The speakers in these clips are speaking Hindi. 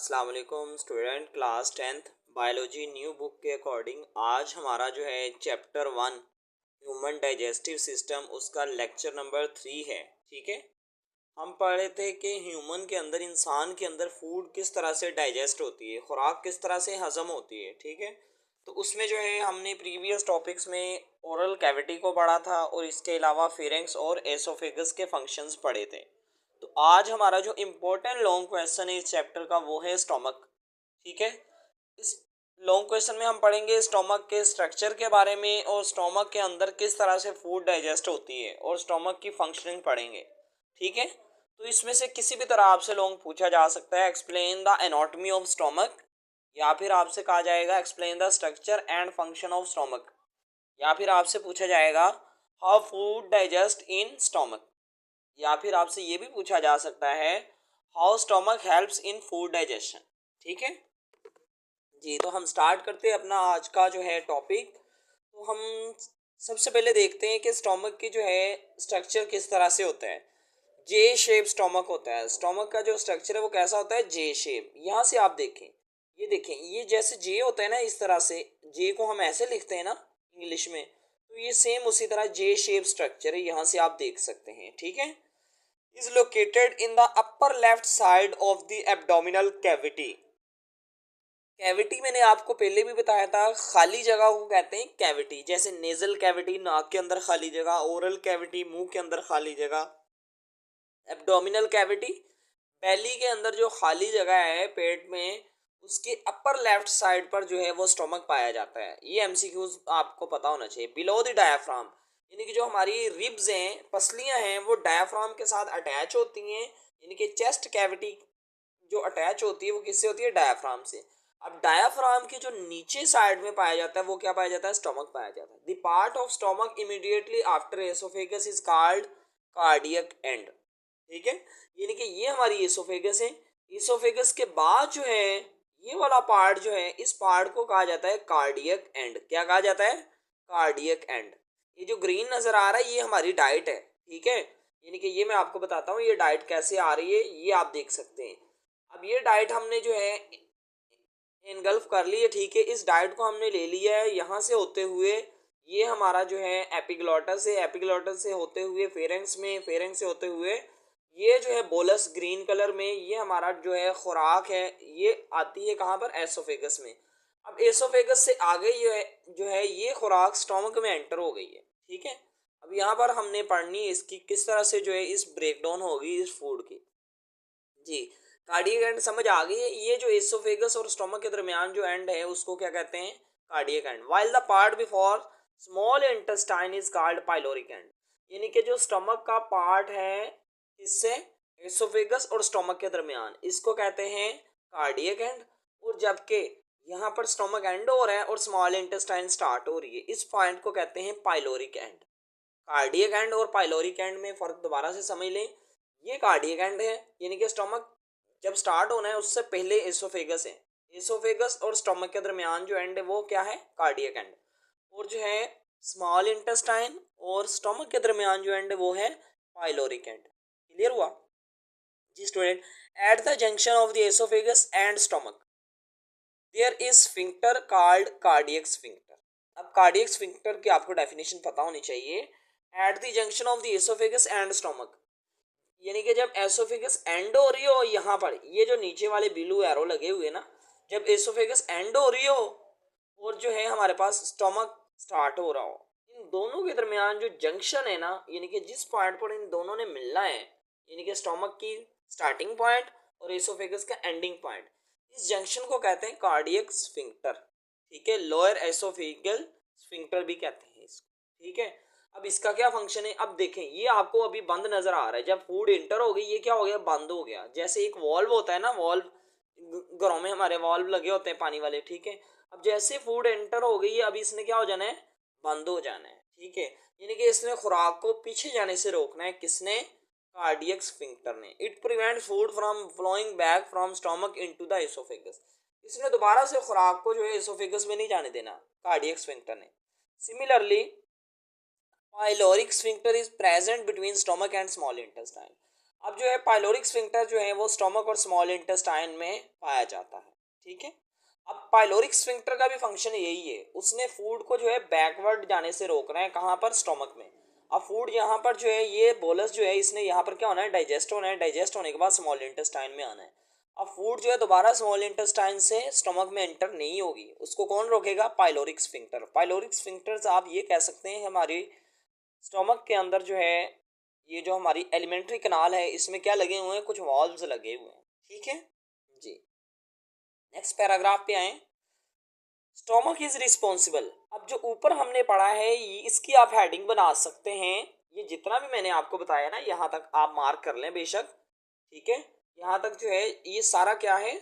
अस्सलाम वालेकुम student, class 10th biology new book के अकॉर्डिंग आज हमारा जो है चैप्टर 1 ह्यूमन डाइजेस्टिव सिस्टम उसका लेक्चर नंबर 3 है। ठीक है, हम पढ़ रहे थे कि ह्यूमन के अंदर, इंसान के अंदर फूड किस तरह से डाइजेस्ट होती है, खुराक किस तरह से हज़म होती है। ठीक है, तो उसमें जो है हमने प्रीवियस टॉपिक्स में ओरल कैविटी को पढ़ा था और इसके अलावा फेरेंक्स और एसोफेगस के फंक्शंस पढ़े थे। तो आज हमारा जो इम्पोर्टेंट लॉन्ग क्वेश्चन है इस चैप्टर का वो है स्टोमक। ठीक है, इस लॉन्ग क्वेश्चन में हम पढ़ेंगे स्टोमक के स्ट्रक्चर के बारे में और स्टोमक के अंदर किस तरह से फूड डाइजेस्ट होती है और स्टोमक की फंक्शनिंग पढ़ेंगे। ठीक है, तो इसमें से किसी भी तरह आपसे लॉन्ग पूछा जा सकता है explain the anatomy of stomach, या फिर आपसे कहा जाएगा explain the structure and function of stomach, या फिर आपसे पूछा जाएगा how food digest in stomach, या फिर आपसे ये भी पूछा जा सकता है how stomach helps in food digestion. ठीक है जी, तो हम स्टार्ट करते हैं अपना आज का जो है टॉपिक। तो हम सबसे पहले देखते हैं कि स्टोमक की जो है स्ट्रक्चर किस तरह से होता है। जे शेप स्टोमक होता है। स्टोमक का जो स्ट्रक्चर है वो कैसा होता है, जे शेप। यहाँ से आप देखें, ये देखें, ये जैसे जे होता है ना, इस तरह से जे को हम ऐसे लिखते हैं ना इंग्लिश में, तो ये सेम उसी तरह जे शेप स्ट्रक्चर है। यहाँ से आप देख सकते हैं। ठीक है, is located in the upper left side of the abdominal cavity। Cavity मैंने आपको पहले भी बताया था, खाली जगह को कहते हैं कैविटी। जैसे नेजल कैविटी नाक के अंदर खाली जगह, ओरल कैविटी मुंह के अंदर खाली जगह, एब्डोमिनल कैविटी बेली के अंदर जो खाली जगह है पेट में, उसके अपर लेफ्ट साइड पर जो है वो स्टोमक पाया जाता है। ये एमसीक्यूज आपको पता होना चाहिए। बिलो द डायाफ्राम, यानी कि जो हमारी रिब्स हैं, पसलियां हैं, वो डायाफ्राम के साथ अटैच होती हैं। यानी कि चेस्ट कैविटी जो अटैच होती है वो किससे होती है, डायाफ्राम से। अब डायाफ्राम के जो नीचे साइड में पाया जाता है वो क्या पाया जाता है, स्टोमक पाया जाता है। The part of stomach immediately after oesophagus is called cardiac and. ठीक है, यानी कि ये हमारी एसोफेगस है। एसोफेगस के बाद जो है ये वाला पार्ट जो है, इस पार्ट को कहा जाता है कार्डियक एंड। क्या कहा जाता है, कार्डियक एंड। ये जो ग्रीन नजर आ रहा है ये हमारी डाइट है। ठीक है, यानी कि ये मैं आपको बताता हूँ ये डाइट कैसे आ रही है, ये आप देख सकते हैं। अब ये डाइट हमने जो है इनगल्फ कर ली है। ठीक है, इस डाइट को हमने ले लिया है यहाँ से होते हुए, ये हमारा जो है एपिग्लॉटस है, एपिग्लॉटस से होते हुए फेरेंक्स में, फेरेंक्स से होते हुए ये जो है बोलस ग्रीन कलर में, ये हमारा जो है खुराक है, ये आती है कहाँ पर, एसोफेगस में। अब एसोफेगस से आगे जो है ये खुराक स्टोमक में एंटर हो गई है। ठीक है, अब यहाँ पर हमने पढ़नी इसकी किस तरह से जो है इस ब्रेकडाउन होगी इस फूड की। जी, कार्डियक एंड समझ आ गई है। ये जो एसोफेगस और स्टोमक के दरमियान जो एंड है उसको क्या कहते हैं, cardiac and. While the part before small intestine is called pyloric and. यानी कि जो स्टमक का पार्ट है इससे एसोफेगस और स्टोमक के दरमियान, इसको कहते हैं कार्डियक एंड। और जबकि यहाँ पर स्टोमक एंड हो रहा है और स्मॉल इंटेस्टाइन स्टार्ट हो रही है, इस पॉइंट को कहते हैं पाइलोरिक एंड। कार्डियक एंड और पाइलोरिक एंड में फर्क दोबारा से समझ लें। ये कार्डियक एंड है, यानी कि स्टमक जब स्टार्ट होना है उससे पहले एसोफेगस है। एसोफेगस और स्टमक के दरमियान जो एंड है वो क्या है, कार्डियक एंड। और जो है स्मॉल इंटेस्टाइन और स्टमक के दरमियान जो एंड है वो है पाइलोरिक एंड। क्लियर हुआ जी student. At the junction of the oesophagus and stomach there is sphincter called cardiac sphincter. अब कार्डियक स्फिंक्टर की आपको डेफिनेशन पता होनी चाहिए। At the junction of the oesophagus and stomach, यानी कि जब एसोफेगस एंड हो रही हो, यहाँ पर ये जो नीचे वाले ब्लू एरो लगे हुए ना, जब एसोफेगस एंड हो रही हो और जो है हमारे पास स्टमक स्टार्ट हो रहा हो, इन दोनों के दरमियान जो जंक्शन है ना, यानी कि जिस पॉइंट पर इन दोनों ने मिलना है, यानी कि स्टमक की स्टार्टिंग पॉइंट और एसोफेगस का एंडिंग पॉइंट, इस जंक्शन को कहते हैं कार्डियक स्फिंक्टर। ठीक है, लोअर एसोफेगल स्फिंक्टर भी कहते हैं इसको। ठीक है, अब इसका क्या फंक्शन है, अब देखें, ये आपको अभी बंद नजर आ रहा है। जब फूड इंटर हो गई ये क्या हो गया, बंद हो गया। जैसे एक वॉल्व होता है ना, वॉल्व घरों में हमारे वॉल्व लगे होते हैं पानी वाले। ठीक है, अब जैसे फूड एंटर हो गई है अभी इसने क्या हो जाना है, बंद हो जाना है। ठीक है, यानी कि इसने खुराक को पीछे जाने से रोकना है, किसने, कार्डियक स्फिंक्टर ने। It prevent food from flowing back from stomach into the oesophagus. इसने दोबारा से खुराक को जो है एसोफेगस में नहीं जाने देना, कार्डियक स्फिंक्टर ने। Similarly pyloric sphincter is present between stomach and small intestine. अब जो है पाइलोरिक स्फिंक्टर जो है वो स्टोमक और स्मॉल इंटेस्टाइन में पाया जाता है, ठीक है। अब पाइलोरिक स्फिंक्टर का भी फंक्शन यही है, उसने फूड को जो है बैकवर्ड जाने से रोकना है, कहाँ पर, स्टोमक में। अब फूड यहाँ पर जो है ये बोलस जो है इसने यहाँ पर क्या होना है, डाइजेस्ट होना है, डाइजेस्ट होने के बाद स्मॉल इंटेस्टाइन में आना है। अब फूड जो है दोबारा स्मॉल इंटेस्टाइन से स्टोमक में एंटर नहीं होगी, उसको कौन रोकेगा, पाइलोरिक स्फिंक्टर। पाइलोरिक स्फिंक्टर्स आप ये कह सकते हैं हमारी स्टोमक के अंदर जो है, ये जो हमारी एलिमेंट्री कनाल है इसमें क्या लगे हुए हैं, कुछ वॉल्व्स लगे हुए हैं, ठीक है जी। नेक्स्ट पैराग्राफ पे आए। Stomach is responsible. अब जो ऊपर हमने पढ़ा है ये, इसकी आप हेडिंग बना सकते हैं। ये जितना भी मैंने आपको बताया ना, यहाँ तक आप मार्क कर लें बेशक, ठीक है। यहाँ तक जो है ये सारा क्या है,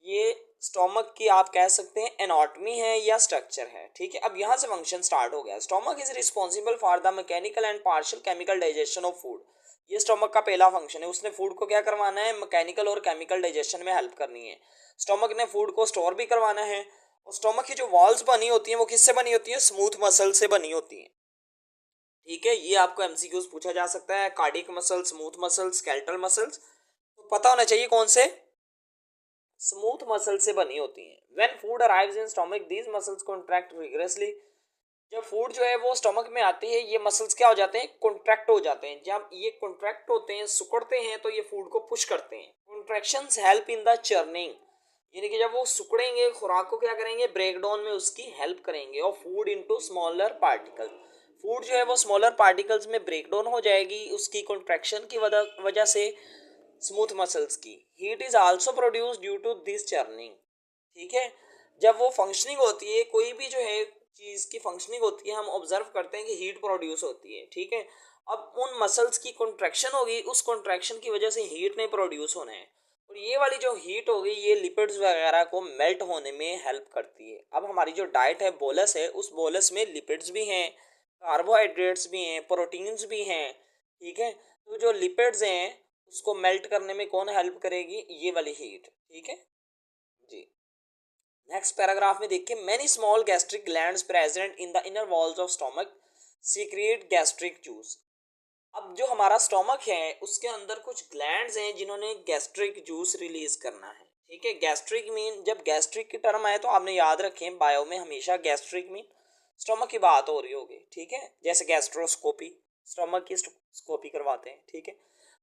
ये स्टोमक की आप कह सकते हैं एनाटॉमी है या स्ट्रक्चर है, ठीक है। अब यहाँ से फंक्शन स्टार्ट हो गया। Stomach is responsible for the mechanical and partial chemical digestion of food. ये स्टोमक का पहला फंक्शन है, उसने फूड को क्या करवाना है, मैकेनिकल और केमिकल डाइजेशन में हेल्प करनी है। स्टोमक ने फूड को स्टोर भी करवाना है। और स्टोमक की जो वॉल्स बनी होती हैं वो किससे बनी होती हैं, स्मूथ मसल से बनी होती हैं, ठीक है। ये आपको एमसीक्यूज पूछा जा सकता है, cardiac muscle, smooth muscle, skeletal muscles, तो पता होना चाहिए कौन से, स्मूथ मसल से बनी होती हैं। When food arrives in stomach these muscles contract rigorously. जब फूड जो है वो स्टोमक में आती है, ये मसल्स क्या हो जाते हैं, कॉन्ट्रैक्ट हो जाते हैं। जब ये कॉन्ट्रैक्ट होते हैं, सिकुड़ते हैं, तो ये फूड को पुश करते हैं। Contractions help in the churning, यानी कि जब वो सिकुड़ेंगे, खुराक को क्या करेंगे, ब्रेक डाउन में उसकी हेल्प करेंगे। और food into smaller particle, food जो है वो स्मॉलर पार्टिकल्स में ब्रेक डाउन हो जाएगी उसकी कॉन्ट्रैक्शन की वजह से, स्मूथ मसल्स की। Heat is also produce due to this churning, ठीक है। जब वो फंक्शनिंग होती है, कोई भी जो है चीज़ की फंक्शनिंग होती है, हम ऑब्जर्व करते हैं कि हीट प्रोड्यूस होती है, ठीक है। अब उन मसल्स की कॉन्ट्रैक्शन होगी, उस कॉन्ट्रैक्शन की वजह से हीट नहीं प्रोड्यूस होना है, और ये वाली जो हीट होगी ये लिपिड्स वगैरह को मेल्ट होने में हेल्प करती है। अब हमारी जो डाइट है, बोलस है, उस बोलस में लिपिड्स भी हैं, कार्बोहाइड्रेट्स भी हैं, प्रोटीन्स भी हैं, ठीक है। तो जो लिपिड्स हैं उसको मेल्ट करने में कौन हेल्प करेगी, ये वाली हीट, ठीक है जी। नेक्स्ट पैराग्राफ में देखिए, many small gastric glands present in the inner walls of stomach secret gastric juice. अब जो हमारा स्टोमक है उसके अंदर कुछ ग्लैंड्स हैं जिन्होंने गैस्ट्रिक जूस रिलीज करना है, ठीक है। गैस्ट्रिक मीन, जब गैस्ट्रिक की टर्म आए तो आपने याद रखें, बायो में हमेशा गैस्ट्रिक मीन स्टोमक की बात हो रही होगी, ठीक है। जैसे गैस्ट्रोस्कोपी, स्टोमक की स्कोपी करवाते हैं, ठीक है।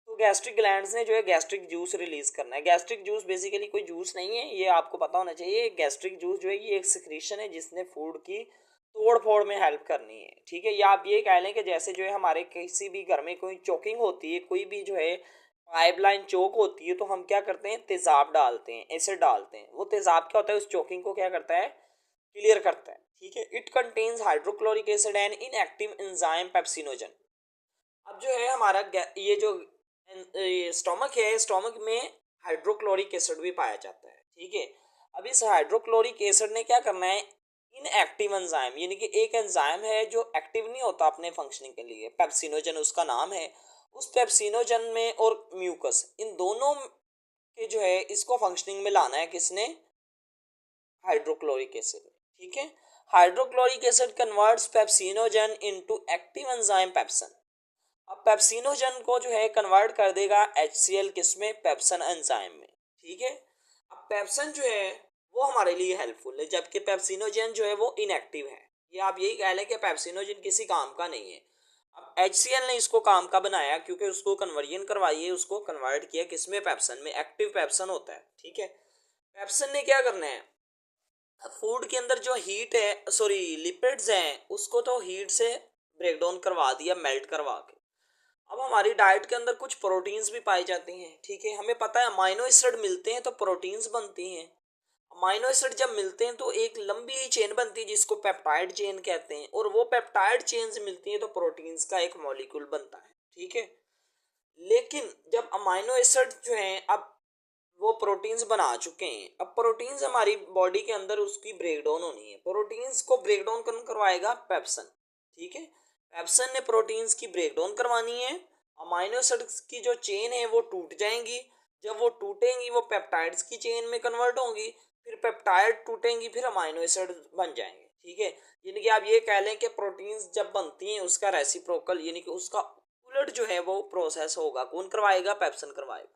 तो गैस्ट्रिक ग्लैंड्स ने जो है गैस्ट्रिक जूस रिलीज करना है। गैस्ट्रिक जूस बेसिकली कोई जूस नहीं है, ये आपको पता होना चाहिए। गैस्ट्रिक जूस जो है ये एक सिक्रीशन है जिसने फूड की तोड़ फोड़ में हेल्प करनी है, ठीक है। या आप ये कह लें कि जैसे जो है हमारे किसी भी घर में कोई चोकिंग होती है, कोई भी जो है पाइपलाइन चोक होती है, तो हम क्या करते हैं, तेजाब डालते हैं, एसिड डालते हैं। वो तेजाब क्या होता है, उस चोकिंग को क्या करता है, क्लियर करता है, ठीक है। It contains hydrochloric acid and inactive enzyme pepsinogen. अब जो है हमारा ये जो स्टोमक है, स्टोमक में हाइड्रोक्लोरिक एसिड भी पाया जाता है, ठीक है। अब इस हाइड्रोक्लोरिक एसिड ने क्या करना है, इनएक्टिव एंजाइम, यानी कि एक एंजाइम है जो एक्टिव नहीं होता अपने फंक्शनिंग के लिए, पेप्सिनोजन उसका नाम है। उस पेप्सिनोजन में और म्यूकस, इन दोनों के जो है इसको फंक्शनिंग में लाना है किसने, हाइड्रोक्लोरिक एसिड, ठीक है। Hydrochloric acid converts pepsinogen into active enzyme pepsin. अब पेप्सिनोजन को जो है कन्वर्ट कर देगा HCl किसमें, पेप्सन एंजाइम में, ठीक है। अब पेप्सन जो है वो हमारे लिए हेल्पफुल है, जबकि पेप्सिनोजन जो है वो इनएक्टिव है। ये आप यही कह लें कि पेप्सिनोजन किसी काम का नहीं है। अब HCl ने इसको काम का बनाया क्योंकि उसको कन्वर्जन करवाई है, उसको कन्वर्ट किया किसमें, पेप्सन में। एक्टिव पेप्सन होता है, ठीक है। पेप्सन ने क्या करना है, फूड के अंदर जो हीट है, सॉरी लिपिड्स हैं, उसको तो हीट से ब्रेक डाउन करवा दिया, मेल्ट करवा के। अब हमारी डाइट के अंदर कुछ प्रोटीन्स भी पाई जाती हैं, ठीक है। हमें पता है अमाइनो एसिड मिलते हैं तो प्रोटीन्स बनती हैं। अमाइनो एसिड जब मिलते हैं तो एक लंबी चेन बनती है जिसको पेप्टाइड चेन कहते हैं, और वो पेप्टाइड चेन्स मिलती हैं तो प्रोटीन्स का एक मॉलिक्यूल बनता है, ठीक है। लेकिन जब अमाइनो एसिड जो हैं, अब वो प्रोटीन्स बना चुके हैं, अब प्रोटीन्स हमारी बॉडी के अंदर उसकी ब्रेक डाउन होनी है। प्रोटीन्स को ब्रेक डाउन कौन करवाएगा, पेप्सन, ठीक है। पेप्सन ने प्रोटीन्स की ब्रेक डाउन करवानी है। अमाइनो एसिड्स की जो चेन है वो टूट जाएंगी, जब वो टूटेंगी वो पेप्टाइड्स की चेन में कन्वर्ट होंगी, फिर पेप्टाइड टूटेंगी, फिर अमाइनो एसिड बन जाएंगे, ठीक है। यानी कि आप ये कह लें कि प्रोटीन्स जब बनती हैं उसका रेसिप्रोकल, यानी कि उसका उलट जो है वो प्रोसेस होगा, कौन करवाएगा, पेप्सन करवाएगा।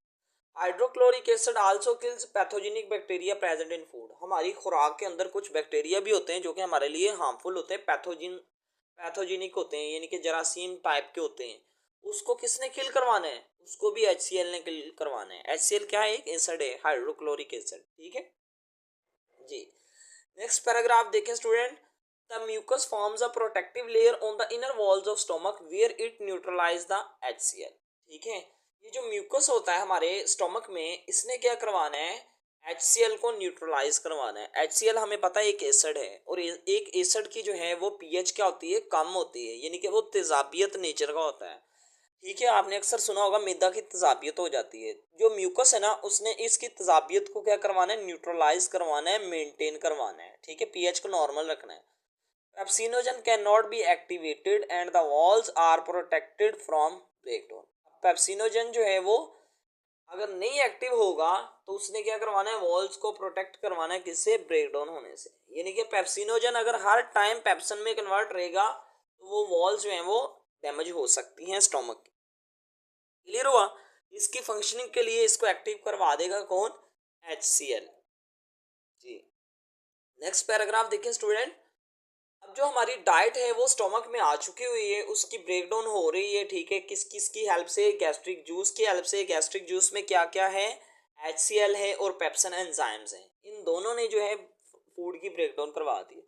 Hydrochloric acid also kills pathogenic bacteria present in food. हमारी खुराक के अंदर कुछ बैक्टीरिया भी होते हैं जो कि हमारे लिए हार्मफुल होते हैं, पैथोजेनिक होते हैं, यानी कि जरासीम टाइप के होते हैं। उसको किसने किल करवाना है, उसको भी HCl ने किल करवाना है। HCl क्या है, एक एसिड है, हाइड्रोक्लोरिक एसिड, ठीक है जी। नेक्स्ट पैराग्राफ देखें student. The mucus forms a protective layer on the inner walls of stomach where it neutralise the HCl। ठीक है, ये जो म्यूकस होता है हमारे स्टोमक में, इसने क्या करवाना है, HCl को न्यूट्रलाइज करवाना है। HCl हमें पता है एक एसिड है, और एक एसिड की जो है वो pH क्या होती है, कम होती है, यानी कि वो तेजाबियत नेचर का होता है। ठीक है, आपने अक्सर सुना होगा मैदा की तेजाबियत हो जाती है। जो म्यूकस है ना, उसने इसकी तेजाबियत को क्या करवाना है, न्यूट्रलाइज करवाना है, मेंटेन करवाना है। ठीक है, pH को नॉर्मल रखना है। Pepsinogen can not be activated and the walls are protected from breakdown. Pepsinogen जो है वो अगर नहीं एक्टिव होगा तो उसने क्या करवाना है, वॉल्स को प्रोटेक्ट करवाना है, किससे, ब्रेकडाउन होने से। यानी कि पेप्सिनोजन अगर हर टाइम पेप्सन में कन्वर्ट रहेगा तो वो वॉल्स जो है वो डैमेज हो सकती हैं स्टोमक की। क्लियर हुआ। इसकी फंक्शनिंग के लिए इसको एक्टिव करवा देगा कौन, HCl जी। नेक्स्ट पैराग्राफ देखिए स्टूडेंट। अब जो हमारी डाइट है वो स्टोमक में आ चुकी हुई है, उसकी ब्रेकडाउन हो रही है। ठीक है, किस किस की हेल्प से, गैस्ट्रिक जूस की हेल्प से। गैस्ट्रिक जूस में क्या क्या है, HCl है और पेप्सन एंजाइम्स हैं। इन दोनों ने जो है फूड की ब्रेकडाउन करवा दी।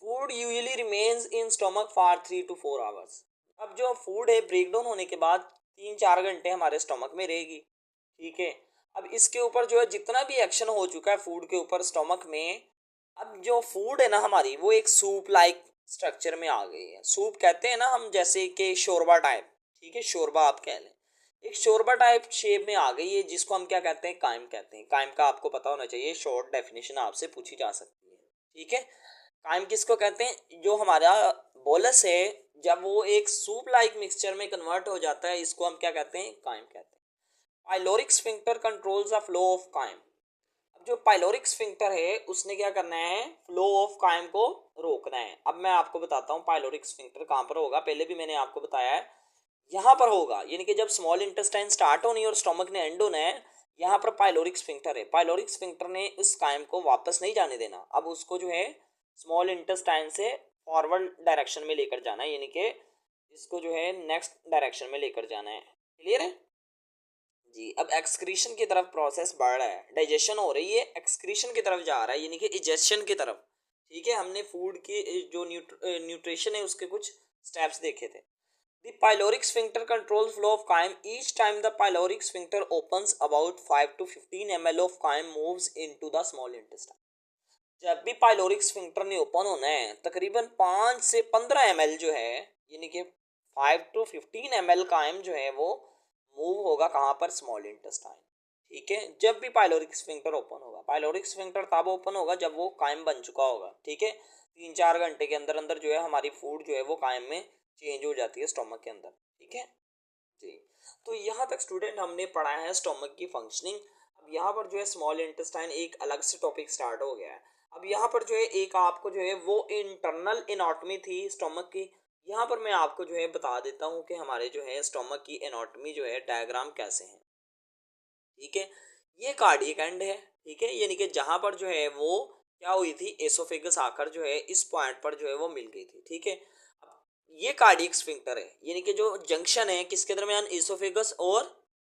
Food usually remains in stomach for 3 to 4 hours. अब जो फूड है ब्रेकडाउन होने के बाद 3-4 घंटे हमारे स्टोमक में रहेगी। ठीक है, अब इसके ऊपर जो है जितना भी एक्शन हो चुका है फूड के ऊपर स्टोमक में, अब जो फूड है ना हमारी, वो एक सूप लाइक स्ट्रक्चर में आ गई है। सूप कहते हैं ना हम, जैसे कि शोरबा टाइप। ठीक है, शोरबा आप कह लें, एक शोरबा टाइप शेप में आ गई है, जिसको हम क्या कहते हैं, काइम कहते हैं। काइम का आपको पता होना चाहिए, शॉर्ट डेफिनेशन आपसे पूछी जा सकती है। ठीक है, काइम किसको कहते हैं, जो हमारा बोलस है जब वो एक सूप लाइक मिक्सचर में कन्वर्ट हो जाता है, इसको हम क्या कहते हैं, काइम कहते हैं। Pyloric sphincter controls the flow of chyme. अब जो पाइलोरिक स्फिंक्टर है उसने क्या करना है, फ्लो ऑफ काइम को रोकना है। अब मैं आपको बताता हूँ पाइलोरिक स्फिंक्टर कहाँ पर होगा, पहले भी मैंने आपको बताया है, यहाँ पर होगा। यानी कि जब स्मॉल इंटेस्टाइन स्टार्ट होनी है और स्टोमक ने एंड होना है, यहाँ पर पाइलोरिक स्फिंक्टर है। पाइलोरिक स्फिंक्टर ने उस काइम को वापस नहीं जाने देना, अब उसको जो है स्मॉल इंटेस्टाइन से फॉरवर्ड डायरेक्शन में लेकर जाना है, यानी कि इसको जो है नेक्स्ट डायरेक्शन में लेकर जाना है। क्लियर है जी। अब एक्सक्रीशन की तरफ प्रोसेस बढ़ रहा है, डाइजेशन हो रही है, एक्सक्रीशन की तरफ जा रहा है, यानी कि इजेक्शन की तरफ। ठीक है, हमने फूड की जो न्यूट्रिशन है उसके कुछ स्टेप्स देखे थे। The pyloric sphincter controls flow of chyme. Each time the pyloric sphincter opens, about 5 to 15 ml of chyme moves into the small intestine. जब भी पाइलोरिक स्फिंक्टर ने ओपन होना है, तकरीबन 5 से 15 ml जो है, यानी कि 5 to 15 ml कायम जो है वो मूव होगा कहाँ पर, स्मॉल इंटेस्टाइन। ठीक है, जब भी पाइलोरिक स्फिंक्टर ओपन होगा, पाइलोरिक स्फिंक्टर तब ओपन होगा जब वो कायम बन चुका होगा। ठीक है, 3-4 घंटे के अंदर अंदर जो है हमारी फूड जो है वो कायम में चेंज हो जाती है स्टोमक के अंदर। ठीक है जी। तो यहाँ तक स्टूडेंट हमने पढ़ा है स्टोमक की फंक्शनिंग। अब यहाँ पर जो है स्मॉल इंटेस्टाइन एक अलग से टॉपिक स्टार्ट हो गया है। अब यहाँ पर जो है एक आपको जो है वो इंटरनल एनाटॉमी थी स्टोमक की। यहाँ पर मैं आपको जो है बता देता हूँ कि हमारे जो है स्टोमक की एनाटॉमी जो है डायग्राम कैसे है। ठीक है, ये कार्डियक एंड है। ठीक है, यानी कि जहाँ पर जो है वो क्या हुई थी, एसोफेगस आकर जो है इस पॉइंट पर जो है वो मिल गई थी। ठीक है, अब ये कार्डियक स्फिंक्टर है, यानी कि जो जंक्शन है किसके दरमियान, एसोफेगस और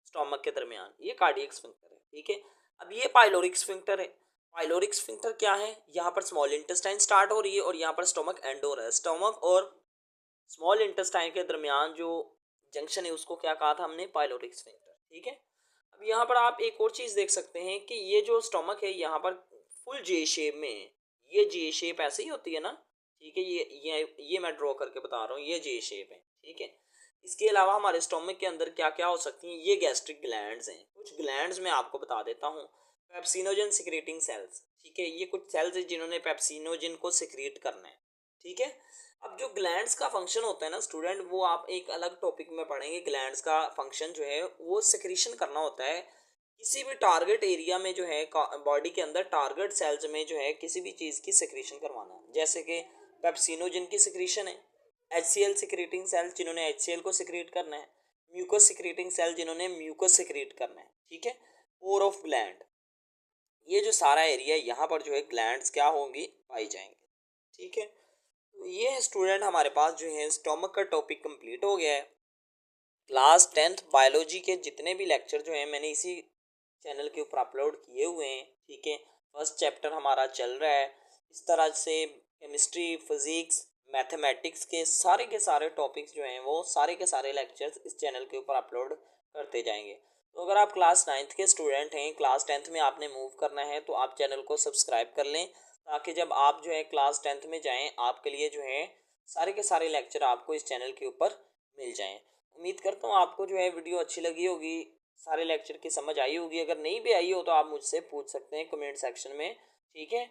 स्टोमक के दरमियान, ये कार्डियक स्फिंक्टर है। ठीक है, अब ये पाइलोरिक स्फिंक्टर है। पाइलोरिक स्फिंक्टर क्या है, यहाँ पर स्मॉल इंटेस्टाइन स्टार्ट हो रही है और यहाँ पर स्टोमक एंड हो रहा है। स्टोमक और स्मॉल इंटेस्टाइन के दरमियान जो जंक्शन है उसको क्या कहा था हमने, पाइलोरिक स्फिंक्टर। ठीक है, अब यहाँ पर आप एक और चीज़ देख सकते हैं कि ये जो स्टोमक है यहाँ पर फुल जे शेप में है। ये जे शेप ऐसे ही होती है ना। ठीक है, ये मैं ड्रॉ करके बता रहा हूँ, ये जे शेप है। ठीक है, इसके अलावा हमारे स्टोमक के अंदर क्या क्या हो सकती हैं, ये गैस्ट्रिक ग्लैंड्स हैं। कुछ ग्लैंड्स मैं आपको बता देता हूँ। Pepsinogen secreting sales. ठीक है, ये कुछ सेल्स हैं जिन्होंने पेप्सिनोजन को सिक्रेट करना है। ठीक है, अब जो ग्लैंड्स का फंक्शन होता है ना स्टूडेंट, वो आप एक अलग टॉपिक में पढ़ेंगे। ग्लैंड्स का फंक्शन जो है वो सिक्रीशन करना होता है किसी भी टारगेट एरिया में, जो है बॉडी के अंदर टारगेट सेल्स में जो है किसी भी चीज़ की सिक्रीशन करवाना। जैसे कि पेप्सिनोजन की सिक्रीशन है, HCl सिक्रेटिंग सेल्स जिन्होंने HCl को सिक्रेट करना है। म्यूकस सिक्रीटिंग सेल जिन्होंने म्यूकस सिक्रीट करना है, ठीक है। पोर ऑफ ग्लैंड, ये जो सारा एरिया यहाँ पर जो है ग्लैंड्स क्या होंगी, पाई जाएंगे, ठीक है। तो ये स्टूडेंट हमारे पास जो है स्टोमक का टॉपिक कंप्लीट हो गया है। क्लास 10th बायोलॉजी के जितने भी लेक्चर जो हैं मैंने इसी चैनल के ऊपर अपलोड किए हुए हैं, ठीक है। फर्स्ट चैप्टर हमारा चल रहा है। इस तरह से केमिस्ट्री, फिजिक्स, मैथमेटिक्स के सारे टॉपिक्स जो हैं वो सारे के सारे लेक्चर्स इस चैनल के ऊपर अपलोड करते जाएंगे। तो अगर आप क्लास 9th के स्टूडेंट हैं, क्लास 10th में आपने मूव करना है, तो आप चैनल को सब्सक्राइब कर लें, ताकि जब आप जो है क्लास 10th में जाएं, आपके लिए जो है सारे के सारे लेक्चर आपको इस चैनल के ऊपर मिल जाएं। उम्मीद करता हूँ आपको जो है वीडियो अच्छी लगी होगी, सारे लेक्चर की समझ आई होगी। अगर नहीं भी आई हो तो आप मुझसे पूछ सकते हैं कमेंट सेक्शन में, ठीक है।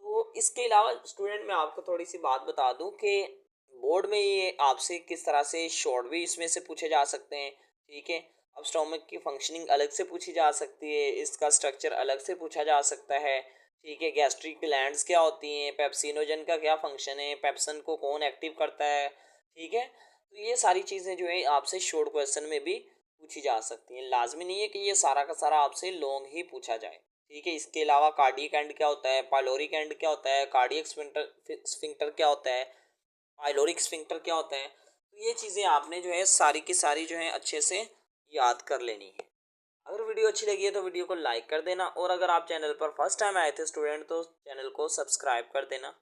तो इसके अलावा स्टूडेंट मैं आपको थोड़ी सी बात बता दूं कि बोर्ड में ये आपसे किस तरह से शॉर्ट भी इसमें से पूछे जा सकते हैं, ठीक है। अब स्टोमक की फंक्शनिंग अलग से पूछी जा सकती है, इसका स्ट्रक्चर अलग से पूछा जा सकता है, ठीक है। गैस्ट्रिक ग्लैंड्स क्या होती हैं, पेप्सिनोजन का क्या फंक्शन है, पेप्सन को कौन एक्टिव करता है, ठीक है। तो ये सारी चीज़ें जो है आपसे शॉर्ट क्वेश्चन में भी पूछी जा सकती हैं। लाजमी नहीं है कि ये सारा का सारा आपसे लॉन्ग ही पूछा जाए, ठीक है। इसके अलावा कार्डियक एंड क्या होता है, पाइलोरिक एंड क्या होता है, कार्डियक स्फिंक्टर क्या होता है, पाइलोरिक स्फिंक्टर क्या होता है, तो ये चीज़ें आपने जो है सारी की सारी जो है अच्छे से याद कर लेनी है। अगर वीडियो अच्छी लगी है तो वीडियो को लाइक कर देना, और अगर आप चैनल पर फर्स्ट टाइम आए थे स्टूडेंट तो चैनल को सब्सक्राइब कर देना।